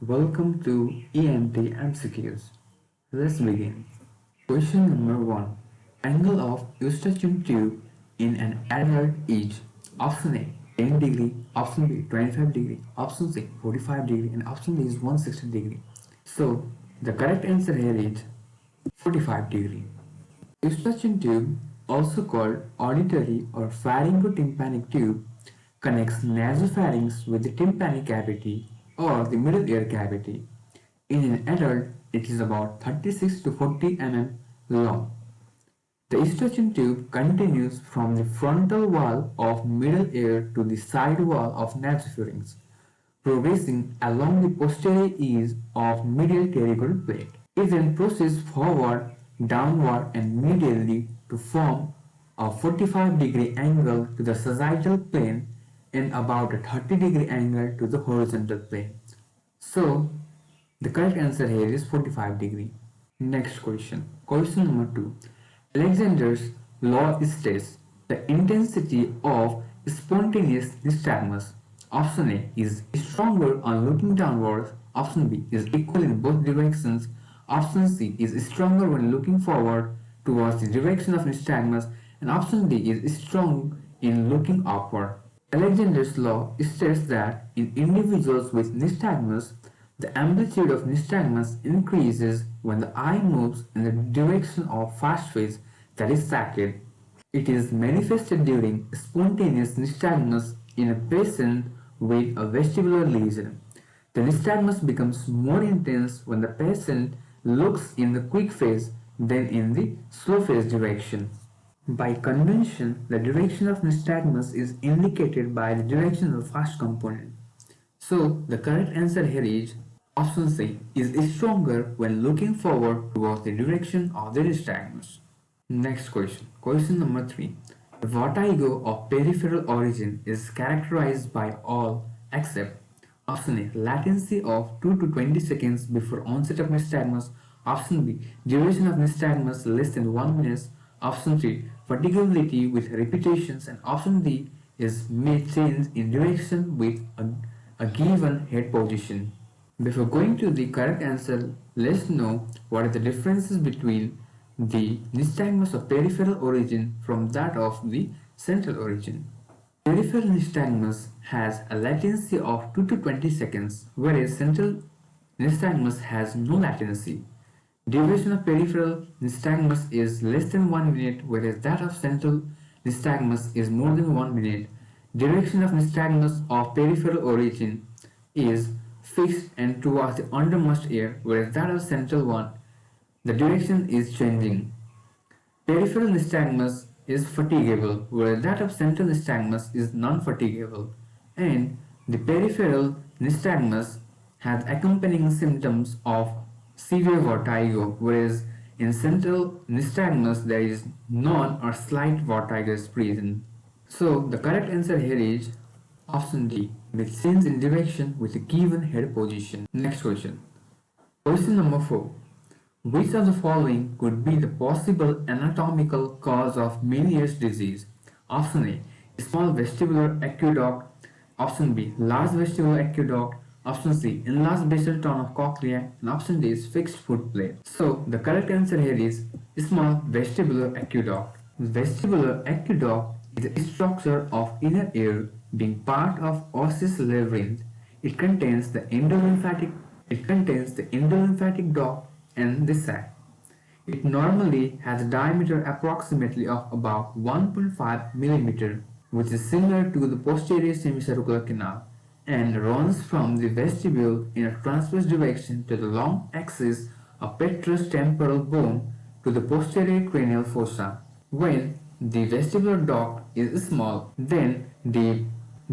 Welcome to ENT MCQs. Let's begin. Question number 1. Angle of Eustachian tube in an adult is option A 10 degree, option B 25 degree, option C 45 degree, and option D is 160 degree. So the correct answer here is 45 degree. Eustachian tube, also called auditory or pharyngotympanic tube, connects nasopharynx with the tympanic cavity or the middle ear cavity. In an adult, it is about 36 to 40 mm long. The Eustachian tube continues from the frontal wall of middle ear to the side wall of nasopharynx, progressing along the posterior edge of medial pterygoid plate. It then proceeds forward, downward and medially to form a 45-degree angle to the sagittal plane and about a 30-degree angle to the horizontal plane. So, the correct answer here is 45 degree. Next question. Question number 2. Alexander's law states the intensity of spontaneous nystagmus. Option A is stronger on looking downwards. Option B is equal in both directions. Option C is stronger when looking forward towards the direction of nystagmus. And option D is strong in looking upward. Alexander's law states that in individuals with nystagmus, the amplitude of nystagmus increases when the eye moves in the direction of fast phase, that is saccade. It is manifested during spontaneous nystagmus in a patient with a vestibular lesion. The nystagmus becomes more intense when the patient looks in the quick phase than in the slow phase direction. By convention, the direction of nystagmus is indicated by the direction of the fast component. So, the correct answer here is option C is stronger when looking forward towards the direction of the nystagmus. Next question. Question number 3. The vertigo of peripheral origin is characterized by all except option A latency of 2 to 20 seconds before onset of nystagmus, option B duration of nystagmus less than 1 minute, option C fatigability with repetitions, and option D is may change in direction with a given head position. Before going to the correct answer, let's know what are the differences between the nystagmus of peripheral origin from that of the central origin. Peripheral nystagmus has a latency of 2 to 20 seconds, whereas central nystagmus has no latency. Duration of peripheral nystagmus is less than 1 minute, whereas that of central nystagmus is more than 1 minute. Direction of nystagmus of peripheral origin is fixed and towards the undermost ear, whereas that of central one, the direction is changing. Peripheral nystagmus is fatigable, whereas that of central nystagmus is non-fatigable. And the peripheral nystagmus has accompanying symptoms of severe vertigo, whereas in central nystagmus there is none or slight vertigo is present. So the correct answer here is option D, with change in direction with a given head position. Next question. Question number 4. Which of the following could be the possible anatomical cause of Meniere's disease? Option A, small vestibular aqueduct. Option B, large vestibular aqueduct. Option C, enlarged basal tone of cochlea, and option D is fixed footplate. So the correct answer here is small vestibular aqueduct. Vestibular aqueduct is a structure of inner ear being part of osseous labyrinth. It contains the endolymphatic duct and the sac. It normally has a diameter approximately of about 1.5 mm, which is similar to the posterior semicircular canal, and runs from the vestibule in a transverse direction to the long axis of petrous temporal bone to the posterior cranial fossa. When the vestibular duct is small, then the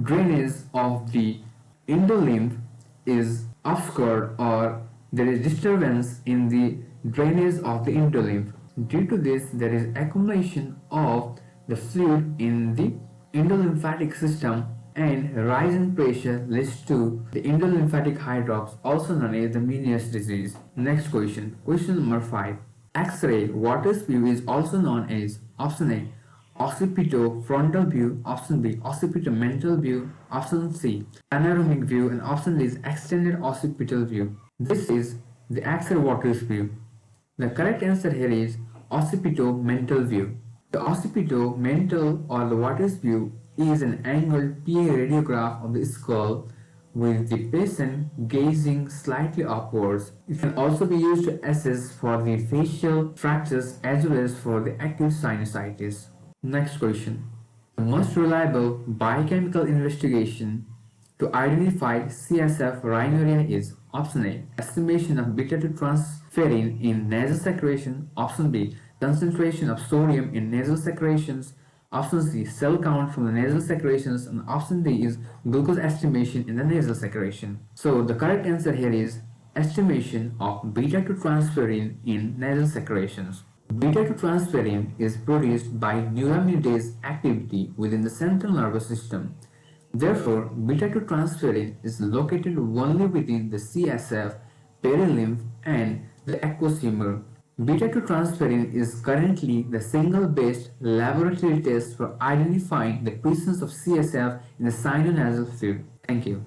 drainage of the endolymph is obscured or there is disturbance in the drainage of the endolymph. Due to this, there is accumulation of the fluid in the endolymphatic system, and rise in pressure leads to the endolymphatic hydrops, also known as the Meniere's disease. Next question. Question number 5. X-ray water spew is also known as option A Occipito frontal view, option B. Occipitomental view, option C. Panaromic view, and option D is extended occipital view. This is the axial vortex view. The correct answer here is Occipitomental view. The Occipitomental or the vortex view is an angled PA radiograph of the skull with the patient gazing slightly upwards. It can also be used to assess for the facial fractures as well as for the acute sinusitis. Next question. The most reliable biochemical investigation to identify CSF Rhinorrhea is option A. Estimation of beta-2 transferrin in nasal secretion. Option B. Concentration of sodium in nasal secretions. Option C. Cell count from the nasal secretions. And option D is glucose estimation in the nasal secretion. So the correct answer here is estimation of beta-2 transferrin in nasal secretions. Beta-2 transferrin is produced by neuraminidase activity within the central nervous system. Therefore, beta-2 transferrin is located only within the CSF, perilymph, and the aqueous humor. Beta-2 transferrin is currently the single best laboratory test for identifying the presence of CSF in the sinonasal fluid. Thank you.